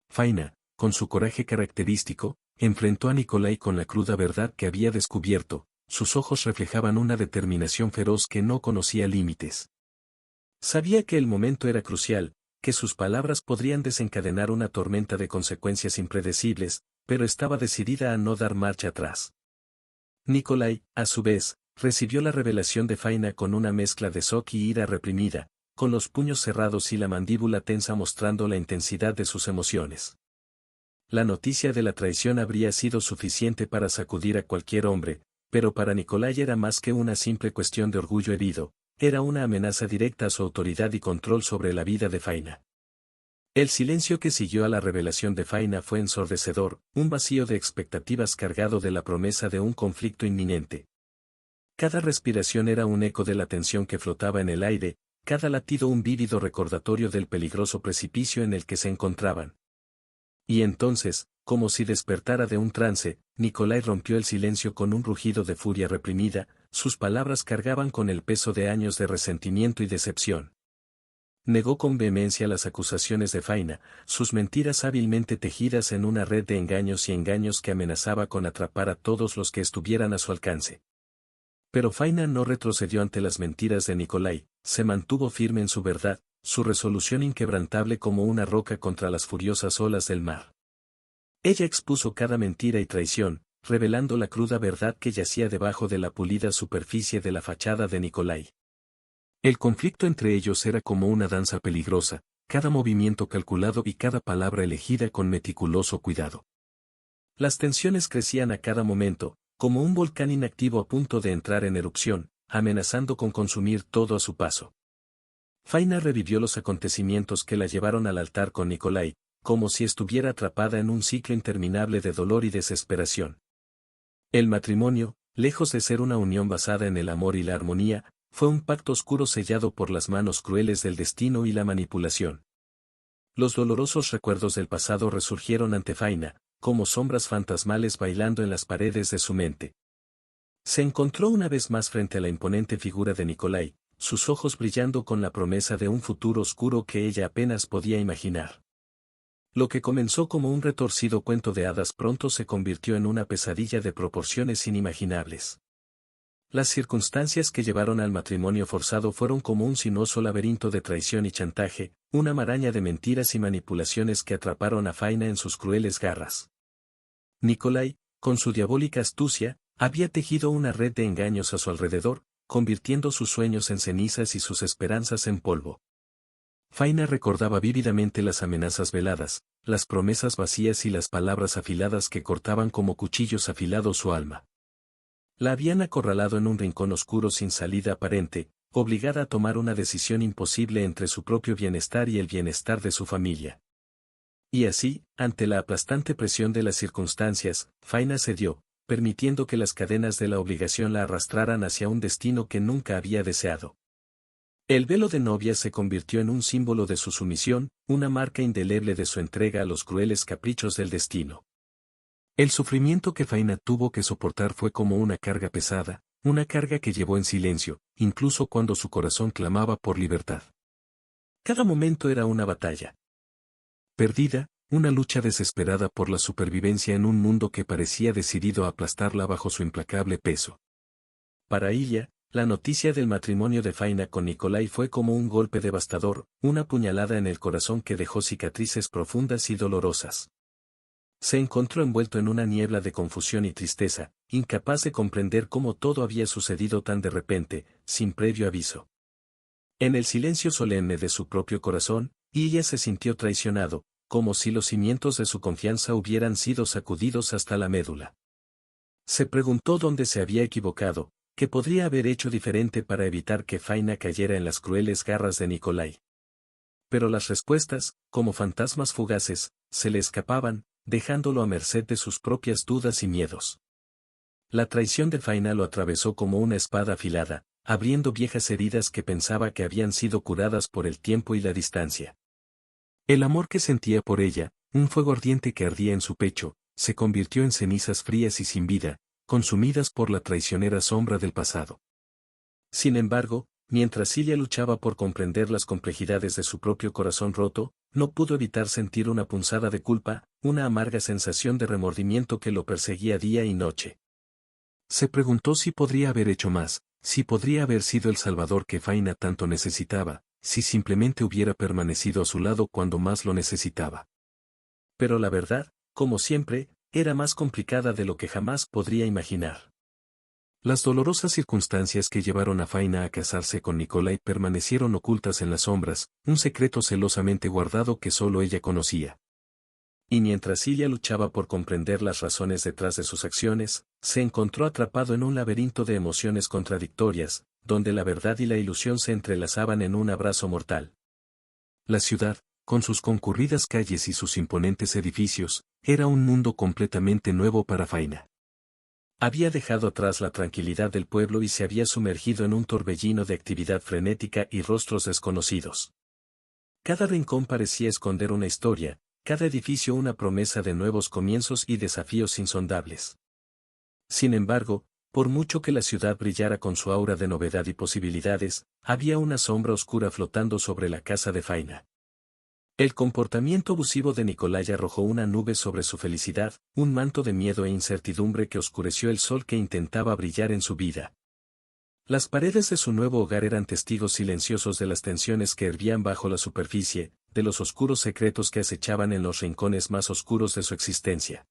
Faina, con su coraje característico, enfrentó a Nikolai con la cruda verdad que había descubierto, sus ojos reflejaban una determinación feroz que no conocía límites. Sabía que el momento era crucial, que sus palabras podrían desencadenar una tormenta de consecuencias impredecibles, pero estaba decidida a no dar marcha atrás. Nikolai, a su vez, recibió la revelación de Faina con una mezcla de shock y ira reprimida, con los puños cerrados y la mandíbula tensa mostrando la intensidad de sus emociones. La noticia de la traición habría sido suficiente para sacudir a cualquier hombre, pero para Nikolai era más que una simple cuestión de orgullo herido, era una amenaza directa a su autoridad y control sobre la vida de Faina. El silencio que siguió a la revelación de Faina fue ensordecedor, un vacío de expectativas cargado de la promesa de un conflicto inminente. Cada respiración era un eco de la tensión que flotaba en el aire, cada latido un vívido recordatorio del peligroso precipicio en el que se encontraban. Y entonces, como si despertara de un trance, Nikolai rompió el silencio con un rugido de furia reprimida, sus palabras cargaban con el peso de años de resentimiento y decepción. Negó con vehemencia las acusaciones de Faina, sus mentiras hábilmente tejidas en una red de engaños y engaños que amenazaba con atrapar a todos los que estuvieran a su alcance. Pero Faina no retrocedió ante las mentiras de Nikolai, se mantuvo firme en su verdad, su resolución inquebrantable como una roca contra las furiosas olas del mar. Ella expuso cada mentira y traición, revelando la cruda verdad que yacía debajo de la pulida superficie de la fachada de Nikolai. El conflicto entre ellos era como una danza peligrosa, cada movimiento calculado y cada palabra elegida con meticuloso cuidado. Las tensiones crecían a cada momento, como un volcán inactivo a punto de entrar en erupción, amenazando con consumir todo a su paso. Faina revivió los acontecimientos que la llevaron al altar con Nikolai, como si estuviera atrapada en un ciclo interminable de dolor y desesperación. El matrimonio, lejos de ser una unión basada en el amor y la armonía, fue un pacto oscuro sellado por las manos crueles del destino y la manipulación. Los dolorosos recuerdos del pasado resurgieron ante Faina, como sombras fantasmales bailando en las paredes de su mente. Se encontró una vez más frente a la imponente figura de Nikolai, sus ojos brillando con la promesa de un futuro oscuro que ella apenas podía imaginar. Lo que comenzó como un retorcido cuento de hadas pronto se convirtió en una pesadilla de proporciones inimaginables. Las circunstancias que llevaron al matrimonio forzado fueron como un sinuoso laberinto de traición y chantaje, una maraña de mentiras y manipulaciones que atraparon a Faina en sus crueles garras. Nikolai, con su diabólica astucia, había tejido una red de engaños a su alrededor, convirtiendo sus sueños en cenizas y sus esperanzas en polvo. Faina recordaba vívidamente las amenazas veladas, las promesas vacías y las palabras afiladas que cortaban como cuchillos afilados su alma. La habían acorralado en un rincón oscuro sin salida aparente, obligada a tomar una decisión imposible entre su propio bienestar y el bienestar de su familia. Y así, ante la aplastante presión de las circunstancias, Faina cedió, permitiendo que las cadenas de la obligación la arrastraran hacia un destino que nunca había deseado. El velo de novia se convirtió en un símbolo de su sumisión, una marca indeleble de su entrega a los crueles caprichos del destino. El sufrimiento que Faina tuvo que soportar fue como una carga pesada, una carga que llevó en silencio, incluso cuando su corazón clamaba por libertad. Cada momento era una batalla perdida, una lucha desesperada por la supervivencia en un mundo que parecía decidido a aplastarla bajo su implacable peso. Para ella, la noticia del matrimonio de Faina con Nikolai fue como un golpe devastador, una puñalada en el corazón que dejó cicatrices profundas y dolorosas. Se encontró envuelto en una niebla de confusión y tristeza, incapaz de comprender cómo todo había sucedido tan de repente, sin previo aviso. En el silencio solemne de su propio corazón, ella se sintió traicionado, como si los cimientos de su confianza hubieran sido sacudidos hasta la médula. Se preguntó dónde se había equivocado, qué podría haber hecho diferente para evitar que Faina cayera en las crueles garras de Nikolai. Pero las respuestas, como fantasmas fugaces, se le escapaban, dejándolo a merced de sus propias dudas y miedos. La traición de Faina lo atravesó como una espada afilada, abriendo viejas heridas que pensaba que habían sido curadas por el tiempo y la distancia. El amor que sentía por ella, un fuego ardiente que ardía en su pecho, se convirtió en cenizas frías y sin vida, consumidas por la traicionera sombra del pasado. Sin embargo, mientras Cilia luchaba por comprender las complejidades de su propio corazón roto, no pudo evitar sentir una punzada de culpa, una amarga sensación de remordimiento que lo perseguía día y noche. Se preguntó si podría haber hecho más, si podría haber sido el salvador que Faina tanto necesitaba, si simplemente hubiera permanecido a su lado cuando más lo necesitaba. Pero la verdad, como siempre, era más complicada de lo que jamás podría imaginar. Las dolorosas circunstancias que llevaron a Faina a casarse con Nikolai permanecieron ocultas en las sombras, un secreto celosamente guardado que solo ella conocía. Y mientras Cilia luchaba por comprender las razones detrás de sus acciones, se encontró atrapado en un laberinto de emociones contradictorias, donde la verdad y la ilusión se entrelazaban en un abrazo mortal. La ciudad, con sus concurridas calles y sus imponentes edificios, era un mundo completamente nuevo para Faina. Había dejado atrás la tranquilidad del pueblo y se había sumergido en un torbellino de actividad frenética y rostros desconocidos. Cada rincón parecía esconder una historia, cada edificio una promesa de nuevos comienzos y desafíos insondables. Sin embargo, por mucho que la ciudad brillara con su aura de novedad y posibilidades, había una sombra oscura flotando sobre la casa de Faina. El comportamiento abusivo de Nikolai arrojó una nube sobre su felicidad, un manto de miedo e incertidumbre que oscureció el sol que intentaba brillar en su vida. Las paredes de su nuevo hogar eran testigos silenciosos de las tensiones que hervían bajo la superficie, de los oscuros secretos que acechaban en los rincones más oscuros de su existencia.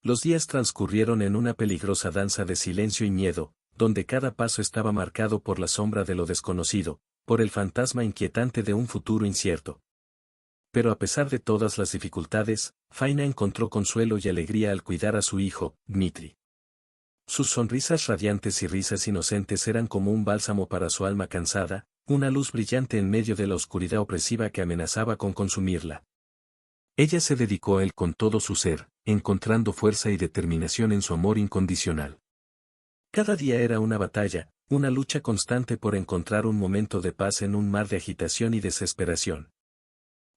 Los días transcurrieron en una peligrosa danza de silencio y miedo, donde cada paso estaba marcado por la sombra de lo desconocido, por el fantasma inquietante de un futuro incierto. Pero a pesar de todas las dificultades, Faina encontró consuelo y alegría al cuidar a su hijo, Dmitri. Sus sonrisas radiantes y risas inocentes eran como un bálsamo para su alma cansada, una luz brillante en medio de la oscuridad opresiva que amenazaba con consumirla. Ella se dedicó a él con todo su ser, encontrando fuerza y determinación en su amor incondicional. Cada día era una batalla, una lucha constante por encontrar un momento de paz en un mar de agitación y desesperación.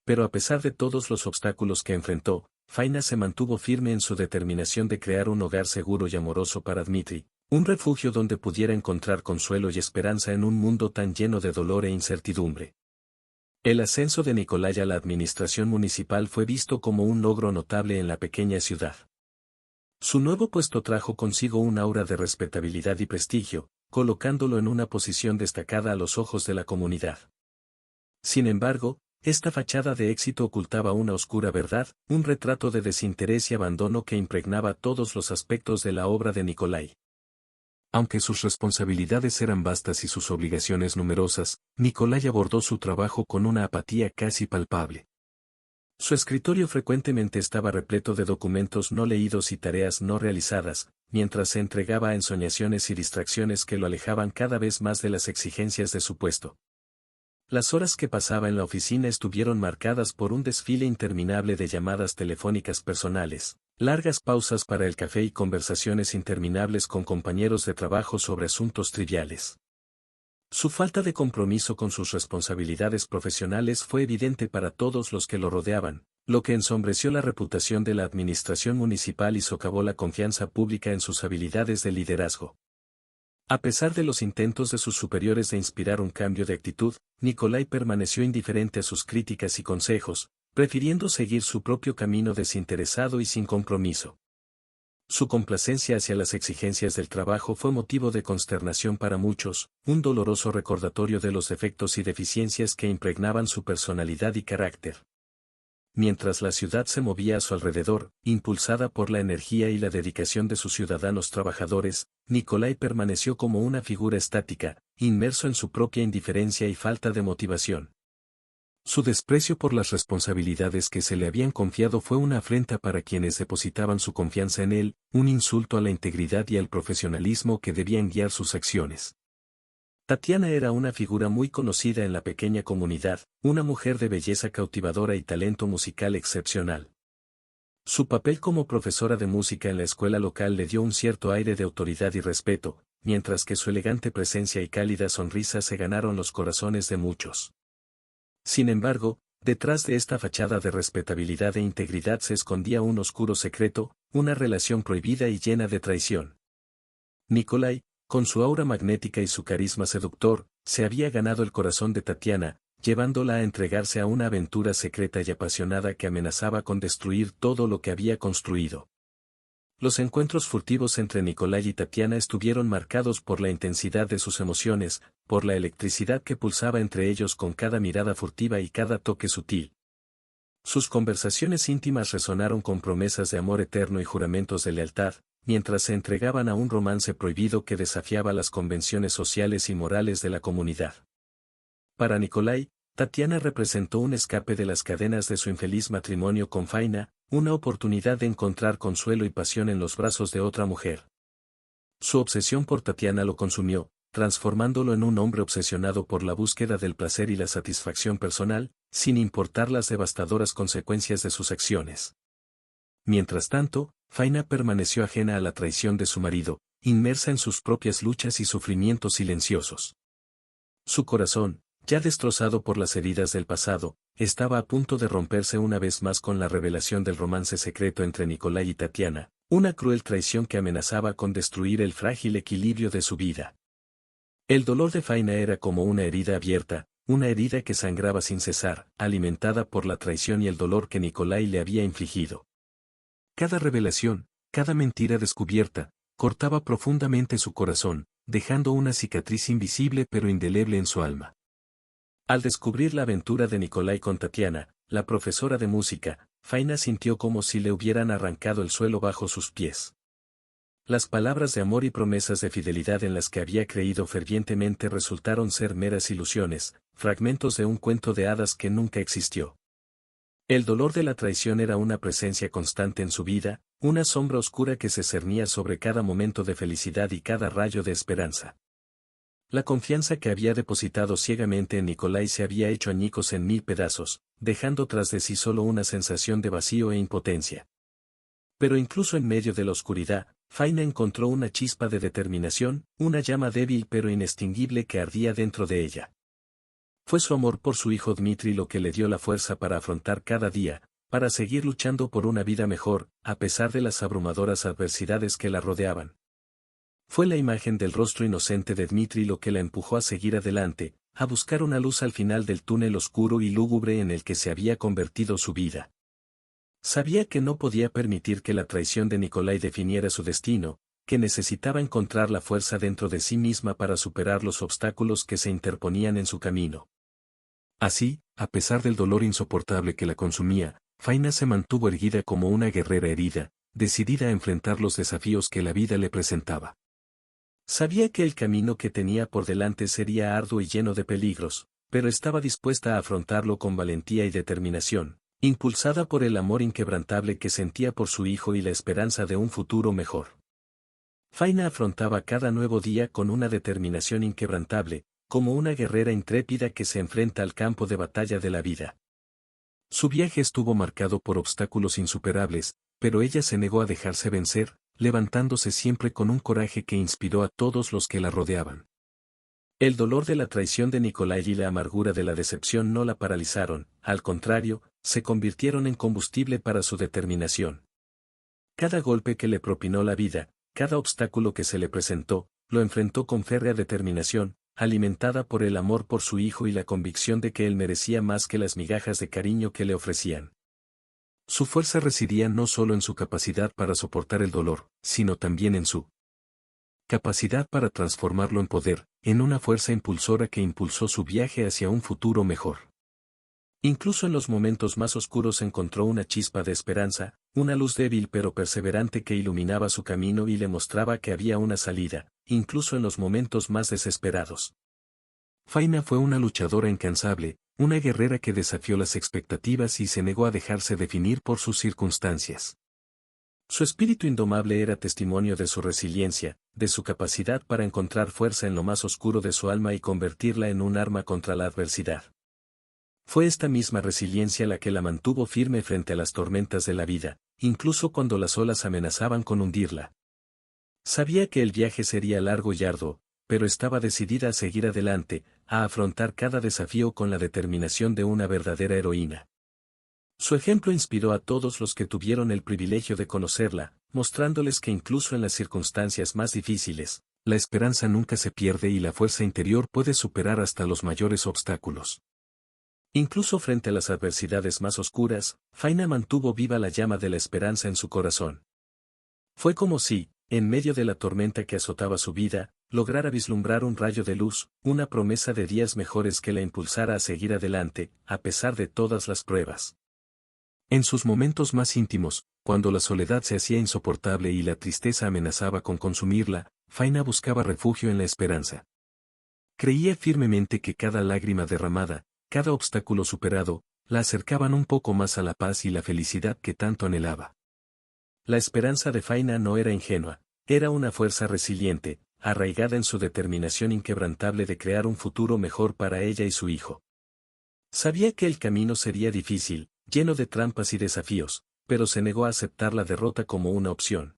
Pero a pesar de todos los obstáculos que enfrentó, Faina se mantuvo firme en su determinación de crear un hogar seguro y amoroso para Dmitri, un refugio donde pudiera encontrar consuelo y esperanza en un mundo tan lleno de dolor e incertidumbre. El ascenso de Nikolai a la administración municipal fue visto como un logro notable en la pequeña ciudad. Su nuevo puesto trajo consigo un aura de respetabilidad y prestigio, colocándolo en una posición destacada a los ojos de la comunidad. Sin embargo, esta fachada de éxito ocultaba una oscura verdad, un retrato de desinterés y abandono que impregnaba todos los aspectos de la obra de Nikolai. Aunque sus responsabilidades eran vastas y sus obligaciones numerosas, Nikolai abordó su trabajo con una apatía casi palpable. Su escritorio frecuentemente estaba repleto de documentos no leídos y tareas no realizadas, mientras se entregaba a ensoñaciones y distracciones que lo alejaban cada vez más de las exigencias de su puesto. Las horas que pasaba en la oficina estuvieron marcadas por un desfile interminable de llamadas telefónicas personales, largas pausas para el café y conversaciones interminables con compañeros de trabajo sobre asuntos triviales. Su falta de compromiso con sus responsabilidades profesionales fue evidente para todos los que lo rodeaban, lo que ensombreció la reputación de la administración municipal y socavó la confianza pública en sus habilidades de liderazgo. A pesar de los intentos de sus superiores de inspirar un cambio de actitud, Nikolai permaneció indiferente a sus críticas y consejos, prefiriendo seguir su propio camino desinteresado y sin compromiso. Su complacencia hacia las exigencias del trabajo fue motivo de consternación para muchos, un doloroso recordatorio de los defectos y deficiencias que impregnaban su personalidad y carácter. Mientras la ciudad se movía a su alrededor, impulsada por la energía y la dedicación de sus ciudadanos trabajadores, Nikolai permaneció como una figura estática, inmerso en su propia indiferencia y falta de motivación. Su desprecio por las responsabilidades que se le habían confiado fue una afrenta para quienes depositaban su confianza en él, un insulto a la integridad y al profesionalismo que debían guiar sus acciones. Tatiana era una figura muy conocida en la pequeña comunidad, una mujer de belleza cautivadora y talento musical excepcional. Su papel como profesora de música en la escuela local le dio un cierto aire de autoridad y respeto, mientras que su elegante presencia y cálida sonrisa se ganaron los corazones de muchos. Sin embargo, detrás de esta fachada de respetabilidad e integridad se escondía un oscuro secreto, una relación prohibida y llena de traición. Nikolai, con su aura magnética y su carisma seductor, se había ganado el corazón de Tatiana, llevándola a entregarse a una aventura secreta y apasionada que amenazaba con destruir todo lo que había construido. Los encuentros furtivos entre Nikolai y Tatiana estuvieron marcados por la intensidad de sus emociones, por la electricidad que pulsaba entre ellos con cada mirada furtiva y cada toque sutil. Sus conversaciones íntimas resonaron con promesas de amor eterno y juramentos de lealtad, mientras se entregaban a un romance prohibido que desafiaba las convenciones sociales y morales de la comunidad. Para Nikolai, Tatiana representó un escape de las cadenas de su infeliz matrimonio con Faina, una oportunidad de encontrar consuelo y pasión en los brazos de otra mujer. Su obsesión por Tatiana lo consumió, transformándolo en un hombre obsesionado por la búsqueda del placer y la satisfacción personal, sin importar las devastadoras consecuencias de sus acciones. Mientras tanto, Faina permaneció ajena a la traición de su marido, inmersa en sus propias luchas y sufrimientos silenciosos. Su corazón, ya destrozado por las heridas del pasado, estaba a punto de romperse una vez más con la revelación del romance secreto entre Nikolai y Tatiana, una cruel traición que amenazaba con destruir el frágil equilibrio de su vida. El dolor de Faina era como una herida abierta, una herida que sangraba sin cesar, alimentada por la traición y el dolor que Nikolai le había infligido. Cada revelación, cada mentira descubierta, cortaba profundamente su corazón, dejando una cicatriz invisible pero indeleble en su alma. Al descubrir la aventura de Nikolai con Tatiana, la profesora de música, Faina sintió como si le hubieran arrancado el suelo bajo sus pies. Las palabras de amor y promesas de fidelidad en las que había creído fervientemente resultaron ser meras ilusiones, fragmentos de un cuento de hadas que nunca existió. El dolor de la traición era una presencia constante en su vida, una sombra oscura que se cernía sobre cada momento de felicidad y cada rayo de esperanza. La confianza que había depositado ciegamente en Nikolai se había hecho añicos en 1000 pedazos, dejando tras de sí solo una sensación de vacío e impotencia. Pero incluso en medio de la oscuridad, Faina encontró una chispa de determinación, una llama débil pero inextinguible que ardía dentro de ella. Fue su amor por su hijo Dmitri lo que le dio la fuerza para afrontar cada día, para seguir luchando por una vida mejor, a pesar de las abrumadoras adversidades que la rodeaban. Fue la imagen del rostro inocente de Dmitri lo que la empujó a seguir adelante, a buscar una luz al final del túnel oscuro y lúgubre en el que se había convertido su vida. Sabía que no podía permitir que la traición de Nikolai definiera su destino, que necesitaba encontrar la fuerza dentro de sí misma para superar los obstáculos que se interponían en su camino. Así, a pesar del dolor insoportable que la consumía, Faina se mantuvo erguida como una guerrera herida, decidida a enfrentar los desafíos que la vida le presentaba. Sabía que el camino que tenía por delante sería arduo y lleno de peligros, pero estaba dispuesta a afrontarlo con valentía y determinación, impulsada por el amor inquebrantable que sentía por su hijo y la esperanza de un futuro mejor. Faina afrontaba cada nuevo día con una determinación inquebrantable, como una guerrera intrépida que se enfrenta al campo de batalla de la vida. Su viaje estuvo marcado por obstáculos insuperables, pero ella se negó a dejarse vencer, levantándose siempre con un coraje que inspiró a todos los que la rodeaban. El dolor de la traición de Nikolai y la amargura de la decepción no la paralizaron, al contrario, se convirtieron en combustible para su determinación. Cada golpe que le propinó la vida, cada obstáculo que se le presentó, lo enfrentó con férrea determinación, alimentada por el amor por su hijo y la convicción de que él merecía más que las migajas de cariño que le ofrecían. Su fuerza residía no solo en su capacidad para soportar el dolor, sino también en su capacidad para transformarlo en poder, en una fuerza impulsora que impulsó su viaje hacia un futuro mejor. Incluso en los momentos más oscuros encontró una chispa de esperanza, una luz débil pero perseverante que iluminaba su camino y le mostraba que había una salida, incluso en los momentos más desesperados. Faina fue una luchadora incansable, una guerrera que desafió las expectativas y se negó a dejarse definir por sus circunstancias. Su espíritu indomable era testimonio de su resiliencia, de su capacidad para encontrar fuerza en lo más oscuro de su alma y convertirla en un arma contra la adversidad. Fue esta misma resiliencia la que la mantuvo firme frente a las tormentas de la vida, incluso cuando las olas amenazaban con hundirla. Sabía que el viaje sería largo y arduo, pero estaba decidida a seguir adelante, a afrontar cada desafío con la determinación de una verdadera heroína. Su ejemplo inspiró a todos los que tuvieron el privilegio de conocerla, mostrándoles que incluso en las circunstancias más difíciles, la esperanza nunca se pierde y la fuerza interior puede superar hasta los mayores obstáculos. Incluso frente a las adversidades más oscuras, Faina mantuvo viva la llama de la esperanza en su corazón. Fue como si, en medio de la tormenta que azotaba su vida, lograra vislumbrar un rayo de luz, una promesa de días mejores que la impulsara a seguir adelante, a pesar de todas las pruebas. En sus momentos más íntimos, cuando la soledad se hacía insoportable y la tristeza amenazaba con consumirla, Faina buscaba refugio en la esperanza. Creía firmemente que cada lágrima derramada, cada obstáculo superado, la acercaban un poco más a la paz y la felicidad que tanto anhelaba. La esperanza de Faina no era ingenua, era una fuerza resiliente, arraigada en su determinación inquebrantable de crear un futuro mejor para ella y su hijo. Sabía que el camino sería difícil, lleno de trampas y desafíos, pero se negó a aceptar la derrota como una opción.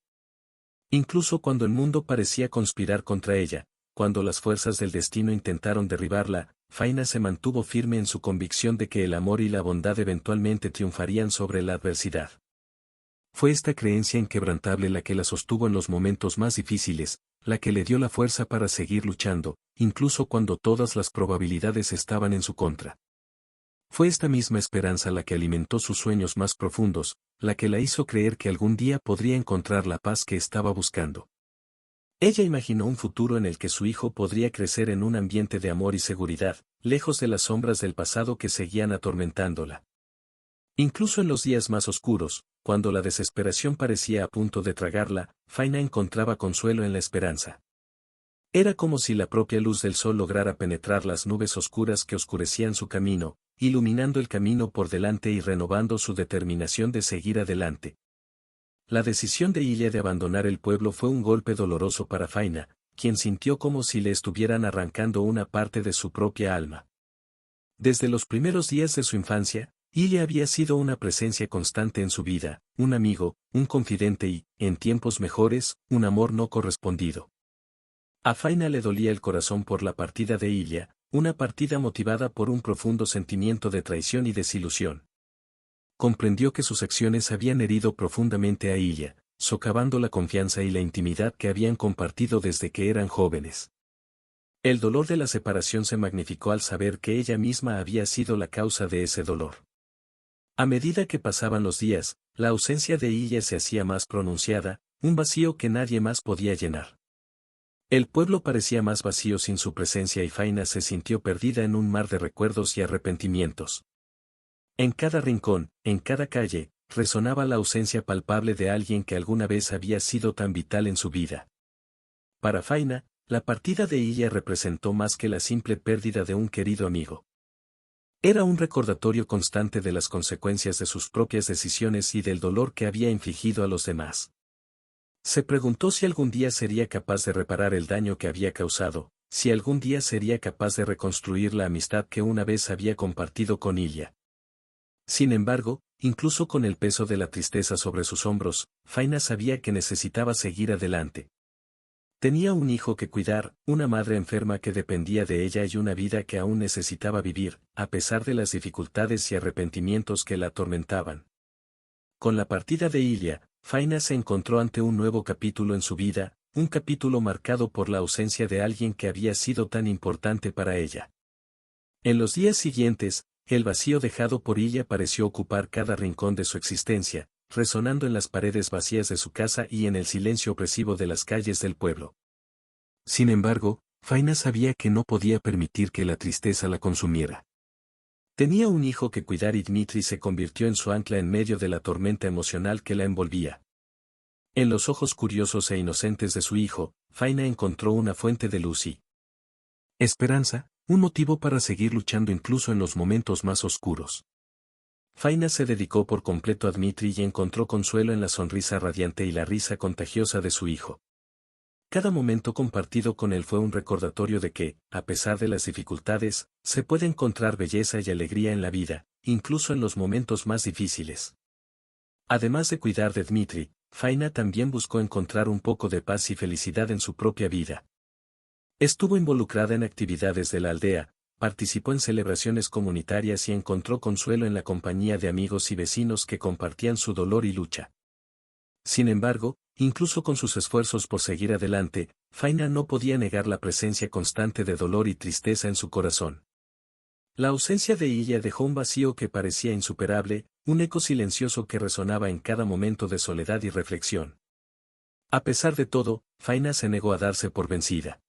Incluso cuando el mundo parecía conspirar contra ella, cuando las fuerzas del destino intentaron derribarla, Faina se mantuvo firme en su convicción de que el amor y la bondad eventualmente triunfarían sobre la adversidad. Fue esta creencia inquebrantable la que la sostuvo en los momentos más difíciles, la que le dio la fuerza para seguir luchando, incluso cuando todas las probabilidades estaban en su contra. Fue esta misma esperanza la que alimentó sus sueños más profundos, la que la hizo creer que algún día podría encontrar la paz que estaba buscando. Ella imaginó un futuro en el que su hijo podría crecer en un ambiente de amor y seguridad, lejos de las sombras del pasado que seguían atormentándola. Incluso en los días más oscuros, cuando la desesperación parecía a punto de tragarla, Faina encontraba consuelo en la esperanza. Era como si la propia luz del sol lograra penetrar las nubes oscuras que oscurecían su camino, iluminando el camino por delante y renovando su determinación de seguir adelante. La decisión de Ilia de abandonar el pueblo fue un golpe doloroso para Faina, quien sintió como si le estuvieran arrancando una parte de su propia alma. Desde los primeros días de su infancia, Ilia había sido una presencia constante en su vida, un amigo, un confidente y, en tiempos mejores, un amor no correspondido. A Faina le dolía el corazón por la partida de Ilia, una partida motivada por un profundo sentimiento de traición y desilusión. Comprendió que sus acciones habían herido profundamente a Ilia, socavando la confianza y la intimidad que habían compartido desde que eran jóvenes. El dolor de la separación se magnificó al saber que ella misma había sido la causa de ese dolor. A medida que pasaban los días, la ausencia de Ilia se hacía más pronunciada, un vacío que nadie más podía llenar. El pueblo parecía más vacío sin su presencia y Faina se sintió perdida en un mar de recuerdos y arrepentimientos. En cada rincón, en cada calle, resonaba la ausencia palpable de alguien que alguna vez había sido tan vital en su vida. Para Faina, la partida de Ilia representó más que la simple pérdida de un querido amigo. Era un recordatorio constante de las consecuencias de sus propias decisiones y del dolor que había infligido a los demás. Se preguntó si algún día sería capaz de reparar el daño que había causado, si algún día sería capaz de reconstruir la amistad que una vez había compartido con Ilia. Sin embargo, incluso con el peso de la tristeza sobre sus hombros, Faina sabía que necesitaba seguir adelante. Tenía un hijo que cuidar, una madre enferma que dependía de ella y una vida que aún necesitaba vivir, a pesar de las dificultades y arrepentimientos que la atormentaban. Con la partida de Ilia, Faina se encontró ante un nuevo capítulo en su vida, un capítulo marcado por la ausencia de alguien que había sido tan importante para ella. En los días siguientes, el vacío dejado por Ilia pareció ocupar cada rincón de su existencia, resonando en las paredes vacías de su casa y en el silencio opresivo de las calles del pueblo. Sin embargo, Faina sabía que no podía permitir que la tristeza la consumiera. Tenía un hijo que cuidar y Dmitri se convirtió en su ancla en medio de la tormenta emocional que la envolvía. En los ojos curiosos e inocentes de su hijo, Faina encontró una fuente de luz y esperanza, un motivo para seguir luchando incluso en los momentos más oscuros. Faina se dedicó por completo a Dmitri y encontró consuelo en la sonrisa radiante y la risa contagiosa de su hijo. Cada momento compartido con él fue un recordatorio de que, a pesar de las dificultades, se puede encontrar belleza y alegría en la vida, incluso en los momentos más difíciles. Además de cuidar de Dmitri, Faina también buscó encontrar un poco de paz y felicidad en su propia vida. Estuvo involucrada en actividades de la aldea, participó en celebraciones comunitarias y encontró consuelo en la compañía de amigos y vecinos que compartían su dolor y lucha. Sin embargo, incluso con sus esfuerzos por seguir adelante, Faina no podía negar la presencia constante de dolor y tristeza en su corazón. La ausencia de ella dejó un vacío que parecía insuperable, un eco silencioso que resonaba en cada momento de soledad y reflexión. A pesar de todo, Faina se negó a darse por vencida.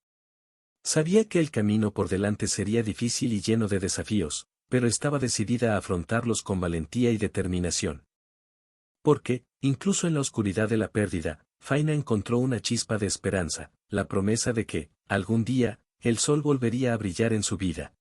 Sabía que el camino por delante sería difícil y lleno de desafíos, pero estaba decidida a afrontarlos con valentía y determinación. Porque, incluso en la oscuridad de la pérdida, Faina encontró una chispa de esperanza, la promesa de que, algún día, el sol volvería a brillar en su vida.